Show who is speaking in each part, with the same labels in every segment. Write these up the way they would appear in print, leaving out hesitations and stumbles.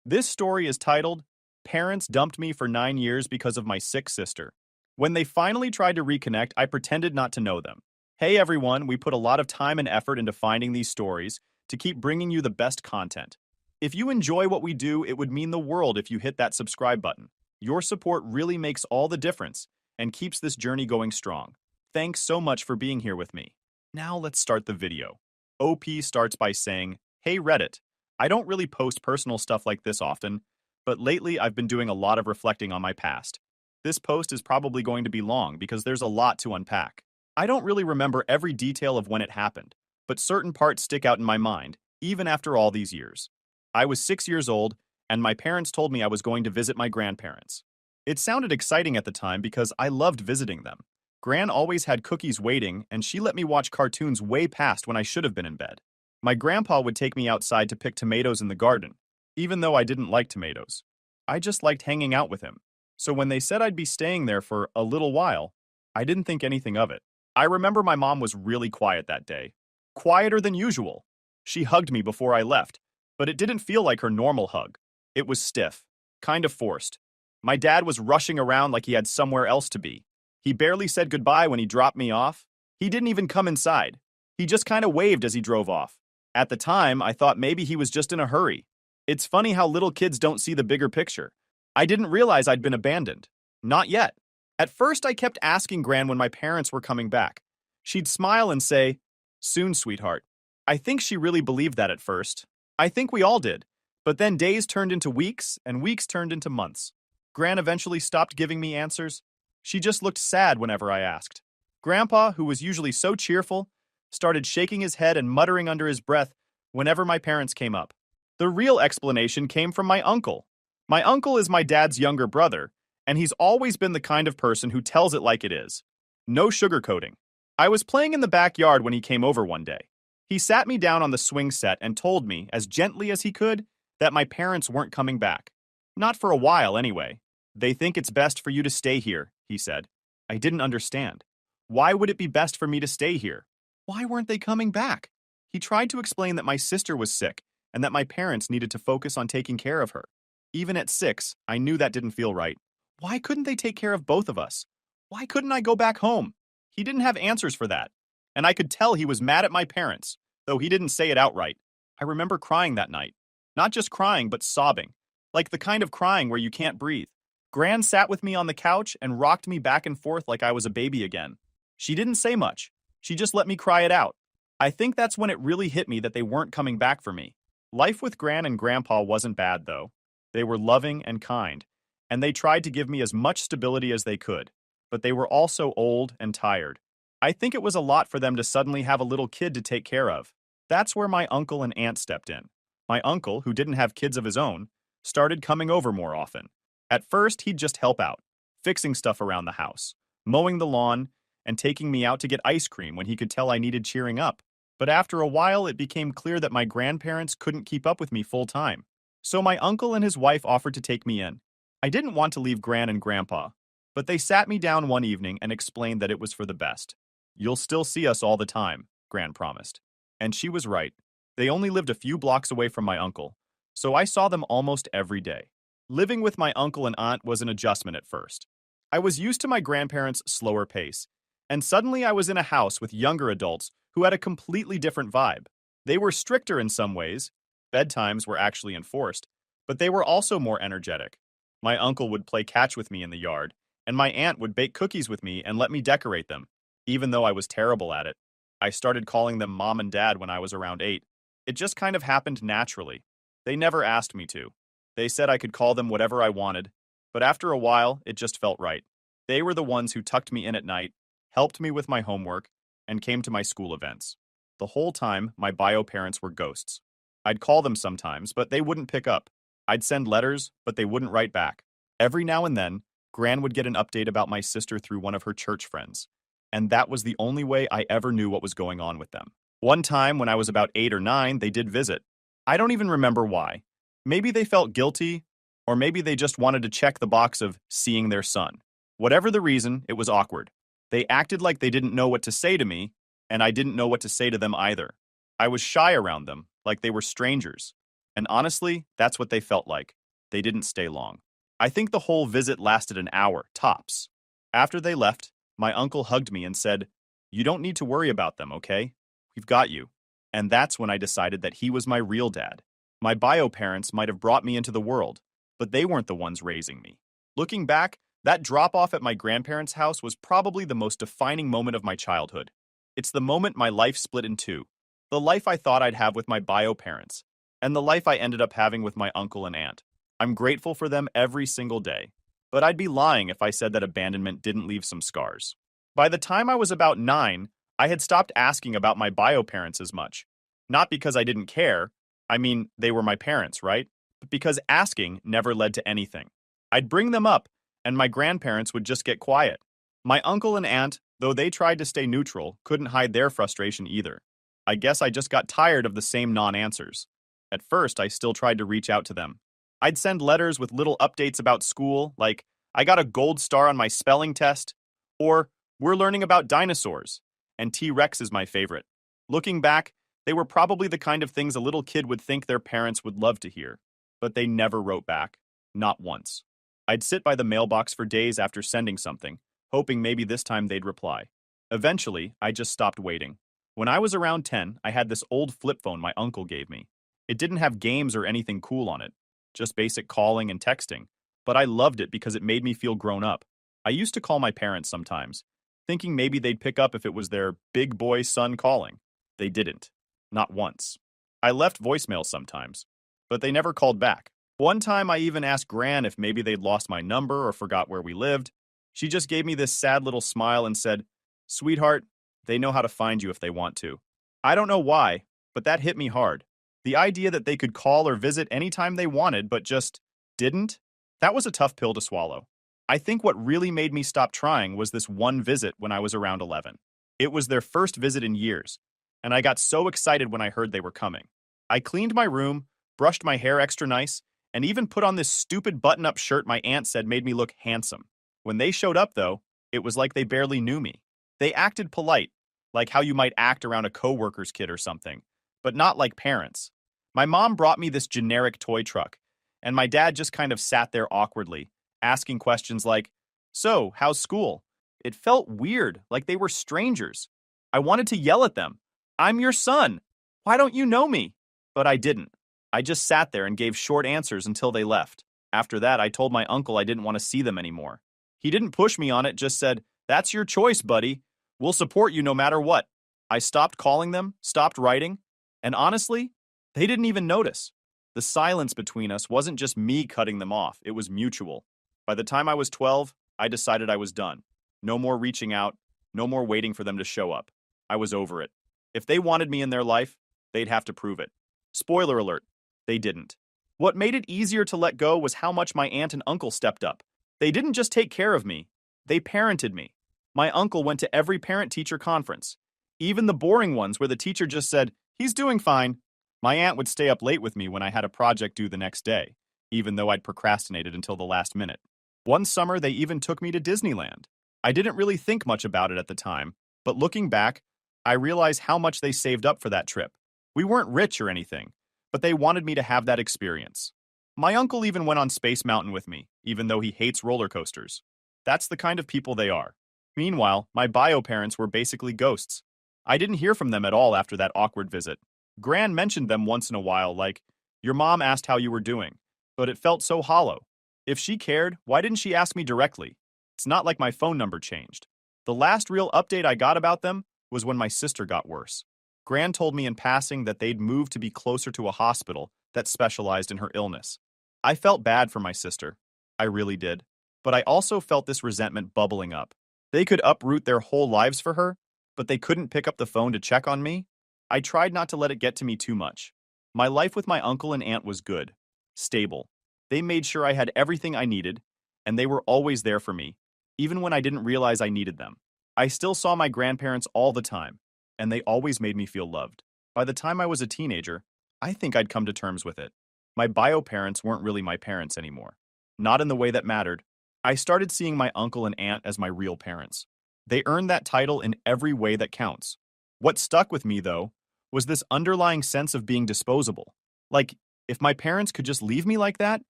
Speaker 1: This story is titled, Parents Dumped Me for 9 Years Because of My Sick Sister. When they finally tried to reconnect, I pretended not to know them. Hey everyone, we put a lot of time and effort into finding these stories to keep bringing you the best content. If you enjoy what we do, it would mean the world if you hit that subscribe button. Your support really makes all the difference and keeps this journey going strong. Thanks so much for being here with me. Now let's start the video. OP starts by saying, Hey Reddit, I don't really post personal stuff like this often, but lately I've been doing a lot of reflecting on my past. This post is probably going to be long because there's a lot to unpack. I don't really remember every detail of when it happened, but certain parts stick out in my mind, even after all these years. I was 6 years old, and my parents told me I was going to visit my grandparents. It sounded exciting at the time because I loved visiting them. Gran always had cookies waiting, and she let me watch cartoons way past when I should have been in bed. My grandpa would take me outside to pick tomatoes in the garden, even though I didn't like tomatoes. I just liked hanging out with him. So when they said I'd be staying there for a little while, I didn't think anything of it. I remember my mom was really quiet that day. Quieter than usual. She hugged me before I left, but it didn't feel like her normal hug. It was stiff, kind of forced. My dad was rushing around like he had somewhere else to be. He barely said goodbye when he dropped me off. He didn't even come inside. He just kind of waved as he drove off. At the time, I thought maybe he was just in a hurry. It's funny how little kids don't see the bigger picture. I didn't realize I'd been abandoned. Not yet. At first, I kept asking Gran when my parents were coming back. She'd smile and say, Soon, sweetheart. I think she really believed that at first. I think we all did. But then days turned into weeks, and weeks turned into months. Gran eventually stopped giving me answers. She just looked sad whenever I asked. Grandpa, who was usually so cheerful, started shaking his head and muttering under his breath whenever my parents came up. The real explanation came from my uncle. My uncle is my dad's younger brother, and he's always been the kind of person who tells it like it is. No sugarcoating. I was playing in the backyard when he came over one day. He sat me down on the swing set and told me, as gently as he could, that my parents weren't coming back. Not for a while, anyway. They think it's best for you to stay here, he said. I didn't understand. Why would it be best for me to stay here? Why weren't they coming back? He tried to explain that my sister was sick and that my parents needed to focus on taking care of her. Even at 6, I knew that didn't feel right. Why couldn't they take care of both of us? Why couldn't I go back home? He didn't have answers for that. And I could tell he was mad at my parents, though he didn't say it outright. I remember crying that night. Not just crying, but sobbing. Like the kind of crying where you can't breathe. Gran sat with me on the couch and rocked me back and forth like I was a baby again. She didn't say much. She just let me cry it out. I think that's when it really hit me that they weren't coming back for me. Life with Gran and Grandpa wasn't bad, though. They were loving and kind, and they tried to give me as much stability as they could. But they were also old and tired. I think it was a lot for them to suddenly have a little kid to take care of. That's where my uncle and aunt stepped in. My uncle, who didn't have kids of his own, started coming over more often. At first, he'd just help out, fixing stuff around the house, mowing the lawn, and taking me out to get ice cream when he could tell I needed cheering up. But after a while, it became clear that my grandparents couldn't keep up with me full time. So my uncle and his wife offered to take me in. I didn't want to leave Gran and Grandpa, but they sat me down one evening and explained that it was for the best. You'll still see us all the time, Gran promised. And she was right. They only lived a few blocks away from my uncle, so I saw them almost every day. Living with my uncle and aunt was an adjustment at first. I was used to my grandparents' slower pace, and suddenly I was in a house with younger adults who had a completely different vibe. They were stricter in some ways. Bedtimes were actually enforced, but they were also more energetic. My uncle would play catch with me in the yard, and my aunt would bake cookies with me and let me decorate them, even though I was terrible at it. I started calling them Mom and Dad when I was around 8. It just kind of happened naturally. They never asked me to. They said I could call them whatever I wanted, but after a while, it just felt right. They were the ones who tucked me in at night, helped me with my homework, and came to my school events. The whole time, my bio parents were ghosts. I'd call them sometimes, but they wouldn't pick up. I'd send letters, but they wouldn't write back. Every now and then, Gran would get an update about my sister through one of her church friends, and that was the only way I ever knew what was going on with them. One time, when I was about 8 or 9, they did visit. I don't even remember why. Maybe they felt guilty, or maybe they just wanted to check the box of seeing their son. Whatever the reason, it was awkward. They acted like they didn't know what to say to me, and I didn't know what to say to them either. I was shy around them, like they were strangers. And honestly, that's what they felt like. They didn't stay long. I think the whole visit lasted an hour, tops. After they left, my uncle hugged me and said, "You don't need to worry about them, okay? We've got you." And that's when I decided that he was my real dad. My bio parents might have brought me into the world, but they weren't the ones raising me. Looking back, that drop off at my grandparents' house was probably the most defining moment of my childhood. It's the moment my life split in two, the life I thought I'd have with my bio parents, and the life I ended up having with my uncle and aunt. I'm grateful for them every single day, but I'd be lying if I said that abandonment didn't leave some scars. By the time I was about 9, I had stopped asking about my bio parents as much. Not because I didn't care, I mean, they were my parents, right? But because asking never led to anything. I'd bring them up, and my grandparents would just get quiet. My uncle and aunt, though they tried to stay neutral, couldn't hide their frustration either. I guess I just got tired of the same non-answers. At first, I still tried to reach out to them. I'd send letters with little updates about school, like, "I got a gold star on my spelling test," or, "We're learning about dinosaurs," and T-Rex is my favorite. Looking back, they were probably the kind of things a little kid would think their parents would love to hear, but they never wrote back. Not once. I'd sit by the mailbox for days after sending something, hoping maybe this time they'd reply. Eventually, I just stopped waiting. When I was around 10, I had this old flip phone my uncle gave me. It didn't have games or anything cool on it, just basic calling and texting, but I loved it because it made me feel grown up. I used to call my parents sometimes, thinking maybe they'd pick up if it was their big boy son calling. They didn't. Not once. I left voicemails sometimes, but they never called back. One time I even asked Gran if maybe they'd lost my number or forgot where we lived. She just gave me this sad little smile and said, "Sweetheart, they know how to find you if they want to." I don't know why, but that hit me hard. The idea that they could call or visit anytime they wanted but just didn't, that was a tough pill to swallow. I think what really made me stop trying was this one visit when I was around 11. It was their first visit in years, and I got so excited when I heard they were coming. I cleaned my room, brushed my hair extra nice, and even put on this stupid button-up shirt my aunt said made me look handsome. When they showed up, though, it was like they barely knew me. They acted polite, like how you might act around a coworker's kid or something, but not like parents. My mom brought me this generic toy truck, and my dad just kind of sat there awkwardly, asking questions like, "So, how's school?" It felt weird, like they were strangers. I wanted to yell at them. "I'm your son. Why don't you know me?" But I didn't. I just sat there and gave short answers until they left. After that, I told my uncle I didn't want to see them anymore. He didn't push me on it, just said, "That's your choice, buddy. We'll support you no matter what." I stopped calling them, stopped writing, and honestly, they didn't even notice. The silence between us wasn't just me cutting them off, it was mutual. By the time I was 12, I decided I was done. No more reaching out, no more waiting for them to show up. I was over it. If they wanted me in their life, they'd have to prove it. Spoiler alert, they didn't. What made it easier to let go was how much my aunt and uncle stepped up. They didn't just take care of me, they parented me. My uncle went to every parent-teacher conference, even the boring ones where the teacher just said, "He's doing fine." My aunt would stay up late with me when I had a project due the next day, even though I'd procrastinated until the last minute. One summer, they even took me to Disneyland. I didn't really think much about it at the time, but looking back, I realize how much they saved up for that trip. We weren't rich or anything, but they wanted me to have that experience. My uncle even went on Space Mountain with me, even though he hates roller coasters. That's the kind of people they are. Meanwhile, my bio parents were basically ghosts. I didn't hear from them at all after that awkward visit. Gran mentioned them once in a while, like, "Your mom asked how you were doing," but it felt so hollow. If she cared, why didn't she ask me directly? It's not like my phone number changed. The last real update I got about them was when my sister got worse. Gran told me in passing that they'd moved to be closer to a hospital that specialized in her illness. I felt bad for my sister. I really did. But I also felt this resentment bubbling up. They could uproot their whole lives for her, but they couldn't pick up the phone to check on me? I tried not to let it get to me too much. My life with my uncle and aunt was good, stable. They made sure I had everything I needed, and they were always there for me, even when I didn't realize I needed them. I still saw my grandparents all the time, and they always made me feel loved. By the time I was a teenager, I think I'd come to terms with it. My bio parents weren't really my parents anymore. Not in the way that mattered. I started seeing my uncle and aunt as my real parents. They earned that title in every way that counts. What stuck with me, though, was this underlying sense of being disposable. Like, If my parents could just leave me like that,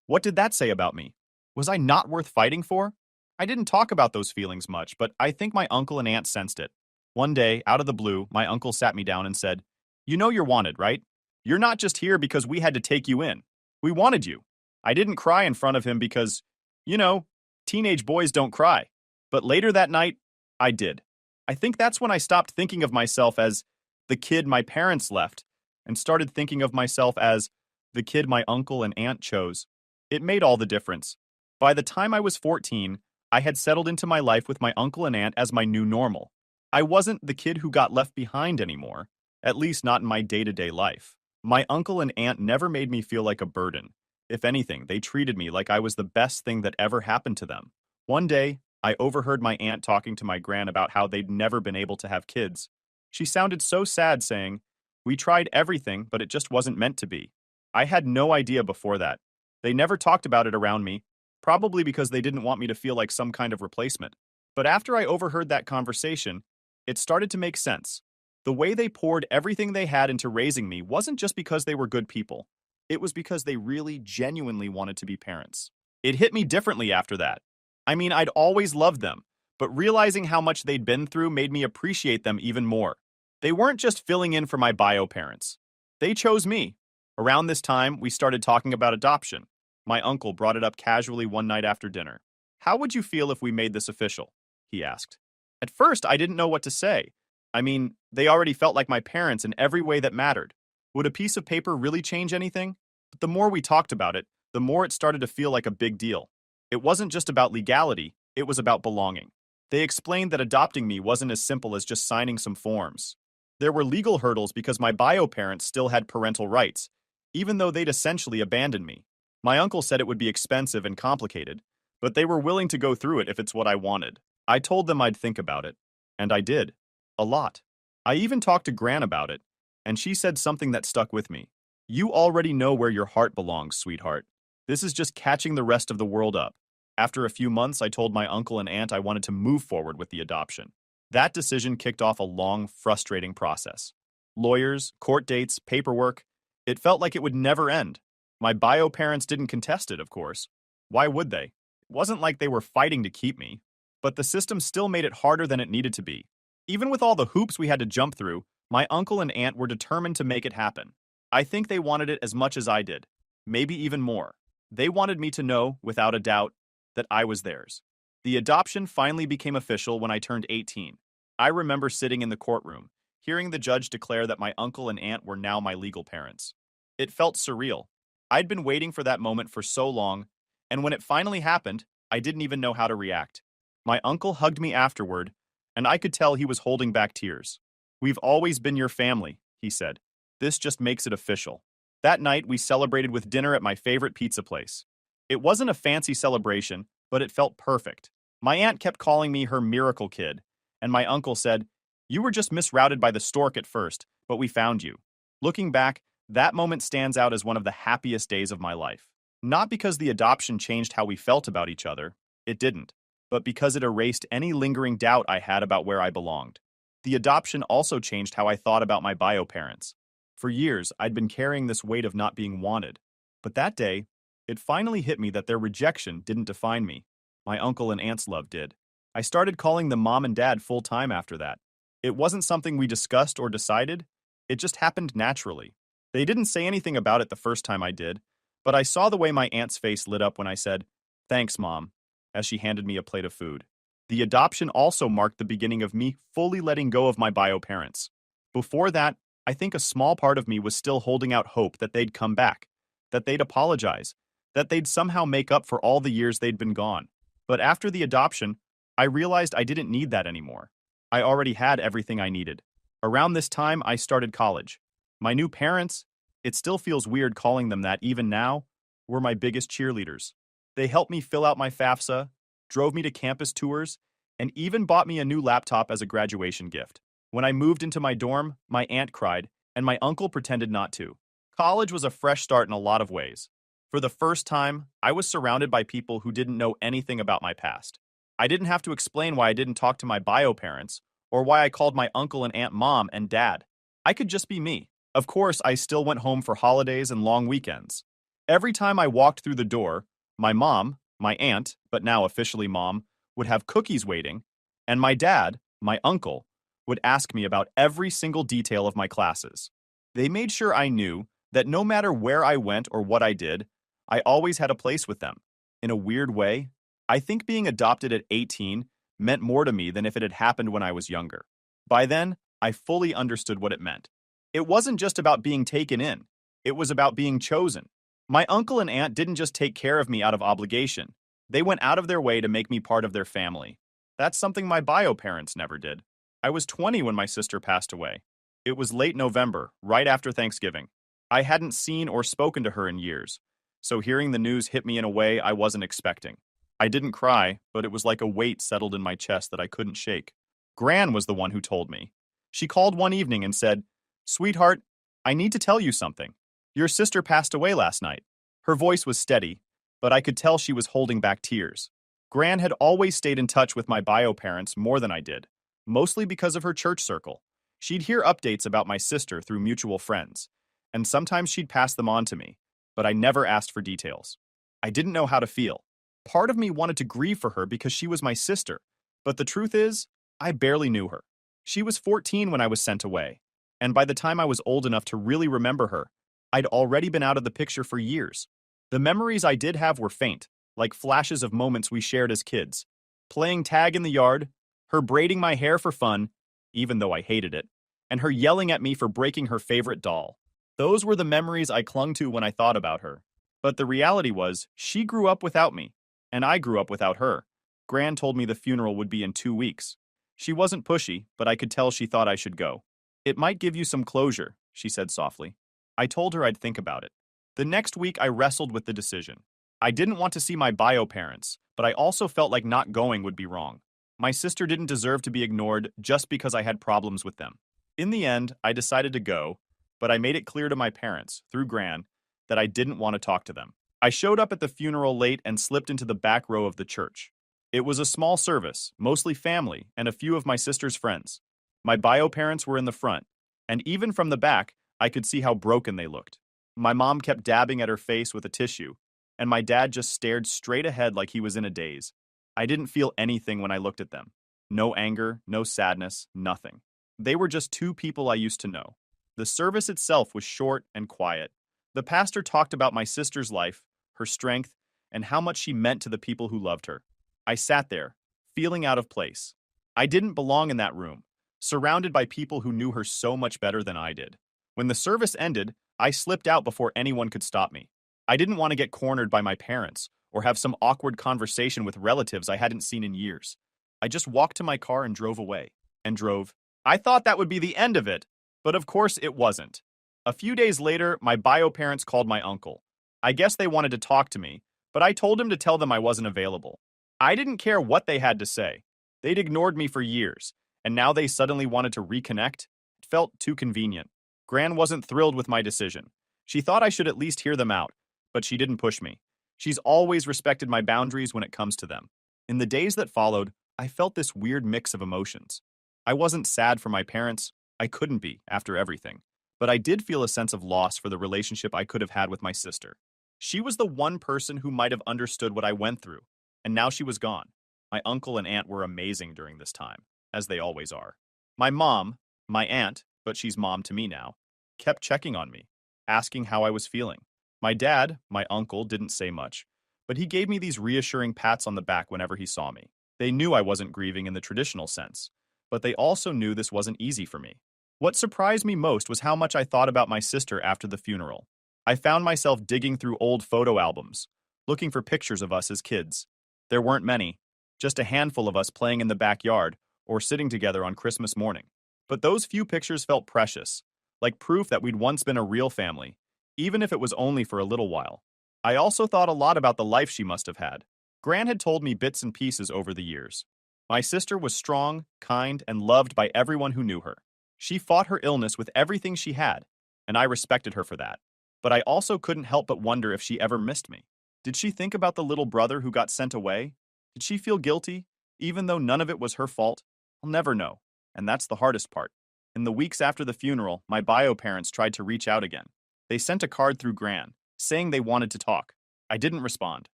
Speaker 1: what did that say about me? Was I not worth fighting for? I didn't talk about those feelings much, but I think my uncle and aunt sensed it. One day, out of the blue, my uncle sat me down and said, "You know you're wanted, right? You're not just here because we had to take you in. We wanted you." I didn't cry in front of him because, you know, teenage boys don't cry. But later that night, I did. I think that's when I stopped thinking of myself as the kid my parents left and started thinking of myself as the kid my uncle and aunt chose. It made all the difference. By the time I was 14, I had settled into my life with my uncle and aunt as my new normal. I wasn't the kid who got left behind anymore, at least not in my day-to-day life. My uncle and aunt never made me feel like a burden. If anything, they treated me like I was the best thing that ever happened to them. One day, I overheard my aunt talking to my gran about how they'd never been able to have kids. She sounded so sad, saying, "We tried everything, but it just wasn't meant to be." I had no idea before that. They never talked about it around me, probably because they didn't want me to feel like some kind of replacement. But after I overheard that conversation, it started to make sense. The way they poured everything they had into raising me wasn't just because they were good people. It was because they really genuinely wanted to be parents. It hit me differently after that. I mean, I'd always loved them, but realizing how much they'd been through made me appreciate them even more. They weren't just filling in for my bio parents. They chose me. Around this time, we started talking about adoption. My uncle brought it up casually one night after dinner. "How would you feel if we made this official?" he asked. At first, I didn't know what to say. I mean, they already felt like my parents in every way that mattered. Would a piece of paper really change anything? But the more we talked about it, the more it started to feel like a big deal. It wasn't just about legality, it was about belonging. They explained that adopting me wasn't as simple as just signing some forms. There were legal hurdles because my bio parents still had parental rights, even though they'd essentially abandoned me. My uncle said it would be expensive and complicated, but they were willing to go through it if it's what I wanted. I told them I'd think about it, and I did. A lot. I even talked to Gran about it, and she said something that stuck with me. "You already know where your heart belongs, sweetheart. This is just catching the rest of the world up." After a few months, I told my uncle and aunt I wanted to move forward with the adoption. That decision kicked off a long, frustrating process. Lawyers, court dates, paperwork. It felt like it would never end. My bio parents didn't contest it, of course. Why would they? It wasn't like they were fighting to keep me. But the system still made it harder than it needed to be. Even with all the hoops we had to jump through, my uncle and aunt were determined to make it happen. I think they wanted it as much as I did, maybe even more. They wanted me to know, without a doubt, that I was theirs. The adoption finally became official when I turned 18. I remember sitting in the courtroom, hearing the judge declare that my uncle and aunt were now my legal parents. It felt surreal. I'd been waiting for that moment for so long, and when it finally happened, I didn't even know how to react. My uncle hugged me afterward, and I could tell he was holding back tears. "We've always been your family," he said. "This just makes it official." That night, we celebrated with dinner at my favorite pizza place. It wasn't a fancy celebration, but it felt perfect. My aunt kept calling me her miracle kid, and my uncle said, "You were just misrouted by the stork at first, but we found you." Looking back, that moment stands out as one of the happiest days of my life. Not because the adoption changed how we felt about each other, it didn't, but because it erased any lingering doubt I had about where I belonged. The adoption also changed how I thought about my bio parents. For years, I'd been carrying this weight of not being wanted. But that day, it finally hit me that their rejection didn't define me. My uncle and aunt's love did. I started calling them mom and dad full time after that. It wasn't something we discussed or decided, it just happened naturally. They didn't say anything about it the first time I did, but I saw the way my aunt's face lit up when I said, "Thanks, Mom," as she handed me a plate of food. The adoption also marked the beginning of me fully letting go of my bio parents. Before that, I think a small part of me was still holding out hope that they'd come back, that they'd apologize, that they'd somehow make up for all the years they'd been gone. But after the adoption, I realized I didn't need that anymore. I already had everything I needed. Around this time, I started college. My new parents, it still feels weird calling them that even now, were my biggest cheerleaders. They helped me fill out my FAFSA, drove me to campus tours, and even bought me a new laptop as a graduation gift. When I moved into my dorm, my aunt cried, and my uncle pretended not to. College was a fresh start in a lot of ways. For the first time, I was surrounded by people who didn't know anything about my past. I didn't have to explain why I didn't talk to my bio parents, or why I called my uncle and aunt mom and dad. I could just be me. Of course, I still went home for holidays and long weekends. Every time I walked through the door, my mom, my aunt, but now officially mom, would have cookies waiting, and my dad, my uncle, would ask me about every single detail of my classes. They made sure I knew that no matter where I went or what I did, I always had a place with them. In a weird way, I think being adopted at 18 meant more to me than if it had happened when I was younger. By then, I fully understood what it meant. It wasn't just about being taken in, it was about being chosen. My uncle and aunt didn't just take care of me out of obligation, they went out of their way to make me part of their family. That's something my bio parents never did. I was 20 when my sister passed away. It was late November, right after Thanksgiving. I hadn't seen or spoken to her in years, so hearing the news hit me in a way I wasn't expecting. I didn't cry, but it was like a weight settled in my chest that I couldn't shake. Gran was the one who told me. She called one evening and said, "Sweetheart, I need to tell you something. Your sister passed away last night." Her voice was steady, but I could tell she was holding back tears. Gran had always stayed in touch with my bio parents more than I did, mostly because of her church circle. She'd hear updates about my sister through mutual friends, and sometimes she'd pass them on to me, but I never asked for details. I didn't know how to feel. Part of me wanted to grieve for her because she was my sister, but the truth is, I barely knew her. She was 14 when I was sent away, and by the time I was old enough to really remember her, I'd already been out of the picture for years. The memories I did have were faint, like flashes of moments we shared as kids. Playing tag in the yard, her braiding my hair for fun, even though I hated it, and her yelling at me for breaking her favorite doll. Those were the memories I clung to when I thought about her. But the reality was, she grew up without me, and I grew up without her. Gran told me the funeral would be in 2 weeks. She wasn't pushy, but I could tell she thought I should go. "It might give you some closure," she said softly. I told her I'd think about it. The next week, I wrestled with the decision. I didn't want to see my bio parents, but I also felt like not going would be wrong. My sister didn't deserve to be ignored just because I had problems with them. In the end, I decided to go, but I made it clear to my parents, through Gran, that I didn't want to talk to them. I showed up at the funeral late and slipped into the back row of the church. It was a small service, mostly family, and a few of my sister's friends. My bio parents were in the front, and even from the back, I could see how broken they looked. My mom kept dabbing at her face with a tissue, and my dad just stared straight ahead like he was in a daze. I didn't feel anything when I looked at them. No anger, no sadness, nothing. They were just two people I used to know. The service itself was short and quiet. The pastor talked about my sister's life, her strength, and how much she meant to the people who loved her. I sat there, feeling out of place. I didn't belong in that room, surrounded by people who knew her so much better than I did. When the service ended, I slipped out before anyone could stop me. I didn't want to get cornered by my parents or have some awkward conversation with relatives I hadn't seen in years. I just walked to my car and drove away. And drove. I thought that would be the end of it, but of course it wasn't. A few days later, my bio parents called my uncle. I guess they wanted to talk to me, but I told him to tell them I wasn't available. I didn't care what they had to say. They'd ignored me for years, and now they suddenly wanted to reconnect? It felt too convenient. Gran wasn't thrilled with my decision. She thought I should at least hear them out, but she didn't push me. She's always respected my boundaries when it comes to them. In the days that followed, I felt this weird mix of emotions. I wasn't sad for my parents. I couldn't be, after everything. But I did feel a sense of loss for the relationship I could have had with my sister. She was the one person who might have understood what I went through, and now she was gone. My uncle and aunt were amazing during this time, as they always are. My mom, my aunt, but she's mom to me now, kept checking on me, asking how I was feeling. My dad, my uncle, didn't say much, but he gave me these reassuring pats on the back whenever he saw me. They knew I wasn't grieving in the traditional sense, but they also knew this wasn't easy for me. What surprised me most was how much I thought about my sister after the funeral. I found myself digging through old photo albums, looking for pictures of us as kids. There weren't many, just a handful of us playing in the backyard or sitting together on Christmas morning. But those few pictures felt precious, like proof that we'd once been a real family, even if it was only for a little while. I also thought a lot about the life she must have had. Gran had told me bits and pieces over the years. My sister was strong, kind, and loved by everyone who knew her. She fought her illness with everything she had, and I respected her for that. But I also couldn't help but wonder if she ever missed me. Did she think about the little brother who got sent away? Did she feel guilty, even though none of it was her fault? I'll never know, and that's the hardest part. In the weeks after the funeral, my bio parents tried to reach out again. They sent a card through Gran, saying they wanted to talk. I didn't respond.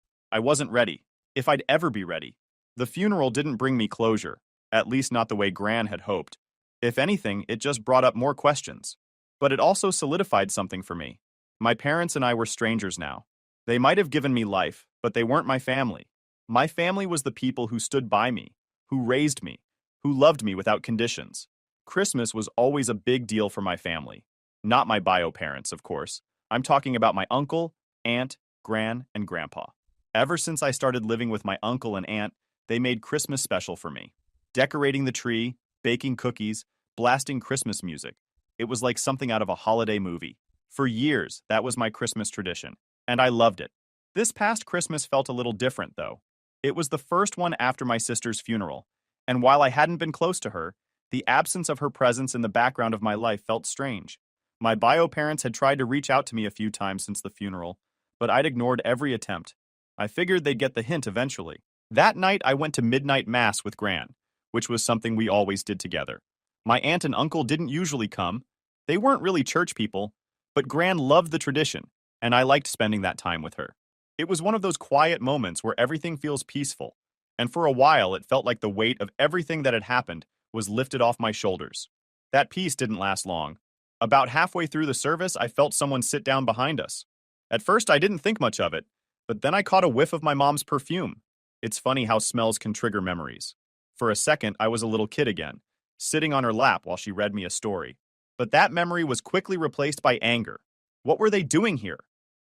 Speaker 1: I wasn't ready, if I'd ever be ready. The funeral didn't bring me closure, at least not the way Gran had hoped. If anything, it just brought up more questions. But it also solidified something for me. My parents and I were strangers now. They might have given me life, but they weren't my family. My family was the people who stood by me, who raised me, who loved me without conditions. Christmas was always a big deal for my family. Not my bio parents, of course. I'm talking about my uncle, aunt, gran, and grandpa. Ever since I started living with my uncle and aunt, they made Christmas special for me. Decorating the tree, baking cookies, blasting Christmas music. It was like something out of a holiday movie. For years, that was my Christmas tradition, and I loved it. This past Christmas felt a little different, though. It was the first one after my sister's funeral, and while I hadn't been close to her, the absence of her presence in the background of my life felt strange. My bio parents had tried to reach out to me a few times since the funeral, but I'd ignored every attempt. I figured they'd get the hint eventually. That night, I went to midnight mass with Gran, which was something we always did together. My aunt and uncle didn't usually come. They weren't really church people, but Gran loved the tradition, and I liked spending that time with her. It was one of those quiet moments where everything feels peaceful, and for a while it felt like the weight of everything that had happened was lifted off my shoulders. That peace didn't last long. About halfway through the service, I felt someone sit down behind us. At first, I didn't think much of it, but then I caught a whiff of my mom's perfume. It's funny how smells can trigger memories. For a second, I was a little kid again, sitting on her lap while she read me a story. But that memory was quickly replaced by anger. What were they doing here?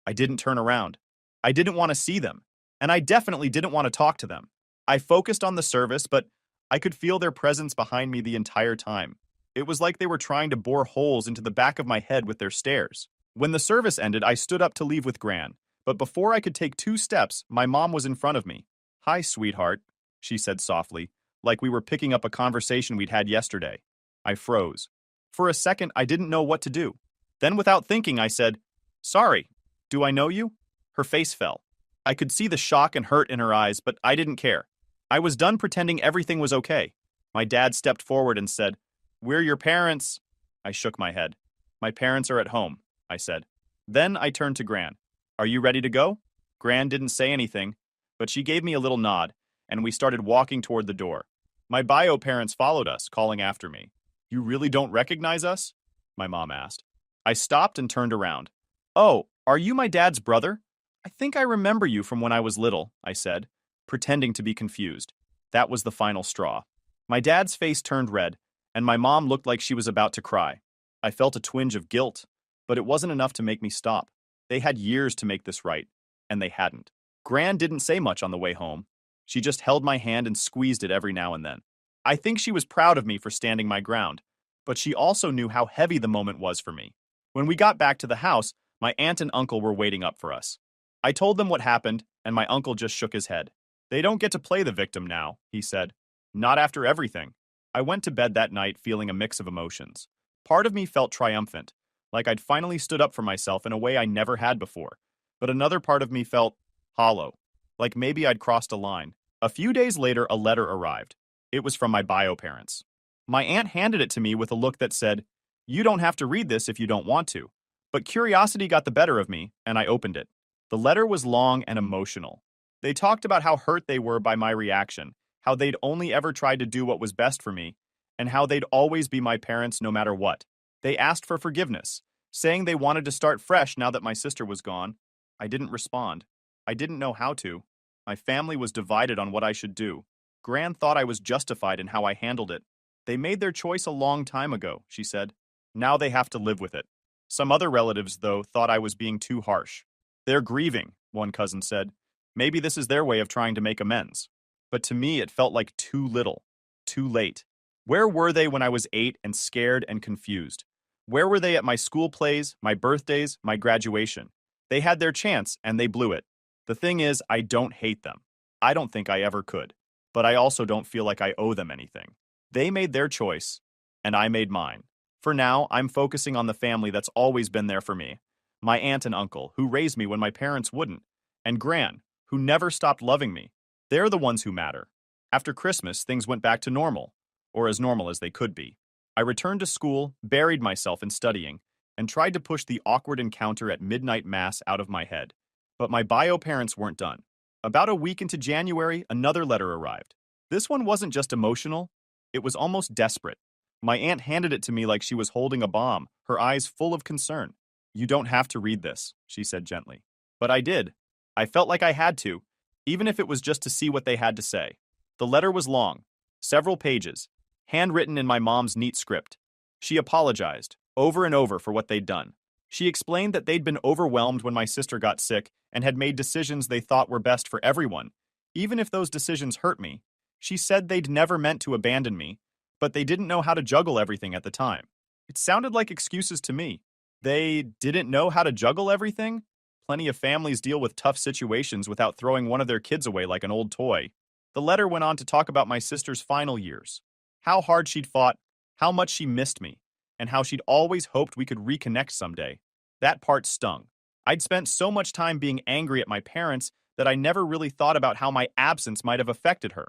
Speaker 1: I didn't turn around. I didn't want to see them, and I definitely didn't want to talk to them. I focused on the service, but I could feel their presence behind me the entire time. It was like they were trying to bore holes into the back of my head with their stares. When the service ended, I stood up to leave with Gran, but before I could take 2 steps, my mom was in front of me. "Hi, sweetheart," she said softly, like we were picking up a conversation we'd had yesterday. I froze. For a second, I didn't know what to do. Then without thinking, I said, "Sorry, do I know you?" Her face fell. I could see the shock and hurt in her eyes, but I didn't care. I was done pretending everything was okay. My dad stepped forward and said, "We're your parents." I shook my head. "My parents are at home," I said. Then I turned to Gran. "Are you ready to go?" Gran didn't say anything, but she gave me a little nod, and we started walking toward the door. My bio parents followed us, calling after me. "You really don't recognize us?" my mom asked. I stopped and turned around. "Oh, are you my dad's brother? I think I remember you from when I was little," I said, pretending to be confused. That was the final straw. My dad's face turned red, and my mom looked like she was about to cry. I felt a twinge of guilt, but it wasn't enough to make me stop. They had years to make this right, and they hadn't. Gran didn't say much on the way home. She just held my hand and squeezed it every now and then. I think she was proud of me for standing my ground, but she also knew how heavy the moment was for me. When we got back to the house, my aunt and uncle were waiting up for us. I told them what happened, and my uncle just shook his head. "They don't get to play the victim now," he said. "Not after everything." I went to bed that night feeling a mix of emotions. Part of me felt triumphant, like I'd finally stood up for myself in a way I never had before. But another part of me felt hollow, like maybe I'd crossed a line. A few days later, a letter arrived. It was from my bio parents. My aunt handed it to me with a look that said, "You don't have to read this if you don't want to." But curiosity got the better of me, and I opened it. The letter was long and emotional. They talked about how hurt they were by my reaction, how they'd only ever tried to do what was best for me, and how they'd always be my parents no matter what. They asked for forgiveness, saying they wanted to start fresh now that my sister was gone. I didn't respond. I didn't know how to. My family was divided on what I should do. Gran thought I was justified in how I handled it. "They made their choice a long time ago," she said. "Now they have to live with it." Some other relatives, though, thought I was being too harsh. "They're grieving," one cousin said. "Maybe this is their way of trying to make amends." But to me, it felt like too little, too late. Where were they when I was 8 and scared and confused? Where were they at my school plays, my birthdays, my graduation? They had their chance, and they blew it. The thing is, I don't hate them. I don't think I ever could. But I also don't feel like I owe them anything. They made their choice, and I made mine. For now, I'm focusing on the family that's always been there for me. My aunt and uncle, who raised me when my parents wouldn't, and Gran, who never stopped loving me. They're the ones who matter. After Christmas, things went back to normal, or as normal as they could be. I returned to school, buried myself in studying, and tried to push the awkward encounter at midnight mass out of my head. But my bio parents weren't done. About a week into January, another letter arrived. This one wasn't just emotional, it was almost desperate. My aunt handed it to me like she was holding a bomb, her eyes full of concern. "You don't have to read this," she said gently. But I did. I felt like I had to, even if it was just to see what they had to say. The letter was long, several pages, handwritten in my mom's neat script. She apologized, over and over, for what they'd done. She explained that they'd been overwhelmed when my sister got sick and had made decisions they thought were best for everyone, even if those decisions hurt me. She said they'd never meant to abandon me, but they didn't know how to juggle everything at the time. It sounded like excuses to me. They didn't know how to juggle everything? Plenty of families deal with tough situations without throwing one of their kids away like an old toy. The letter went on to talk about my sister's final years, how hard she'd fought, how much she missed me, and how she'd always hoped we could reconnect someday. That part stung. I'd spent so much time being angry at my parents that I never really thought about how my absence might have affected her.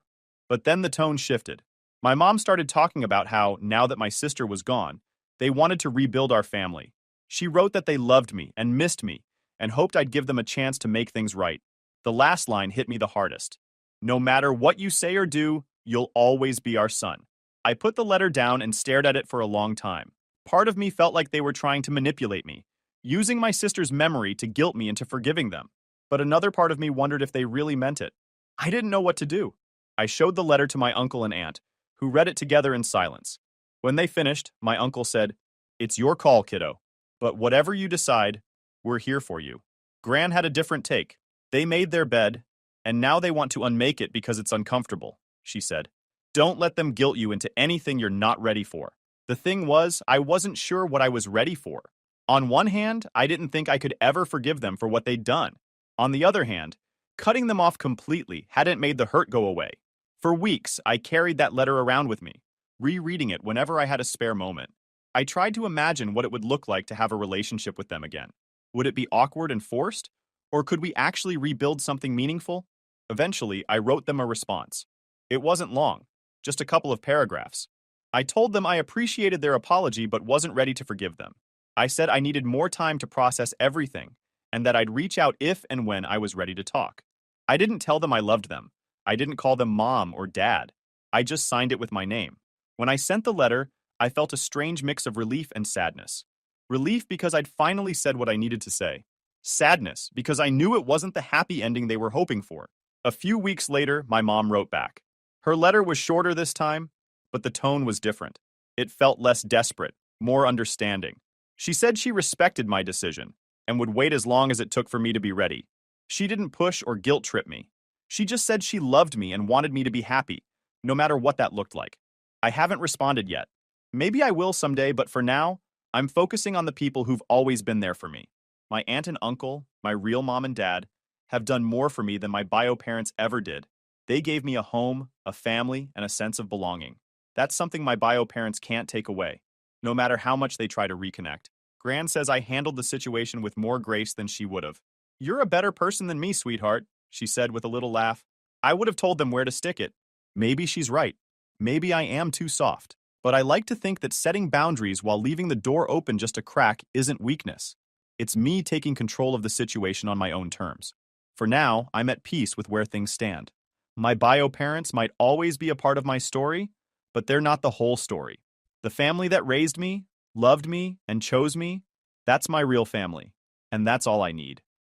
Speaker 1: But then the tone shifted. My mom started talking about how, now that my sister was gone, they wanted to rebuild our family. She wrote that they loved me and missed me and hoped I'd give them a chance to make things right. The last line hit me the hardest. "No matter what you say or do, you'll always be our son." I put the letter down and stared at it for a long time. Part of me felt like they were trying to manipulate me, using my sister's memory to guilt me into forgiving them. But another part of me wondered if they really meant it. I didn't know what to do. I showed the letter to my uncle and aunt, who read it together in silence. When they finished, my uncle said, "It's your call, kiddo. But whatever you decide, we're here for you." Gran had a different take. "They made their bed, and now they want to unmake it because it's uncomfortable," she said. "Don't let them guilt you into anything you're not ready for." The thing was, I wasn't sure what I was ready for. On one hand, I didn't think I could ever forgive them for what they'd done. On the other hand, cutting them off completely hadn't made the hurt go away. For weeks, I carried that letter around with me, rereading it whenever I had a spare moment. I tried to imagine what it would look like to have a relationship with them again. Would it be awkward and forced? Or could we actually rebuild something meaningful? Eventually, I wrote them a response. It wasn't long, just a couple of paragraphs. I told them I appreciated their apology but wasn't ready to forgive them. I said I needed more time to process everything, and that I'd reach out if and when I was ready to talk. I didn't tell them I loved them. I didn't call them mom or dad. I just signed it with my name. When I sent the letter, I felt a strange mix of relief and sadness. Relief because I'd finally said what I needed to say. Sadness because I knew it wasn't the happy ending they were hoping for. A few weeks later, my mom wrote back. Her letter was shorter this time, but the tone was different. It felt less desperate, more understanding. She said she respected my decision and would wait as long as it took for me to be ready. She didn't push or guilt trip me. She just said she loved me and wanted me to be happy, no matter what that looked like. I haven't responded yet. Maybe I will someday, but for now, I'm focusing on the people who've always been there for me. My aunt and uncle, my real mom and dad, have done more for me than my bio parents ever did. They gave me a home, a family, and a sense of belonging. That's something my bio parents can't take away, no matter how much they try to reconnect. Gran says I handled the situation with more grace than she would have. "You're a better person than me, sweetheart," she said with a little laugh. I would have told them where to stick it. Maybe she's right. Maybe I am too soft. But I like to think that setting boundaries while leaving the door open just a crack isn't weakness. It's me taking control of the situation on my own terms. For now, I'm at peace with where things stand. My bio parents might always be a part of my story, but they're not the whole story. The family that raised me, loved me, and chose me, that's my real family. And that's all I need.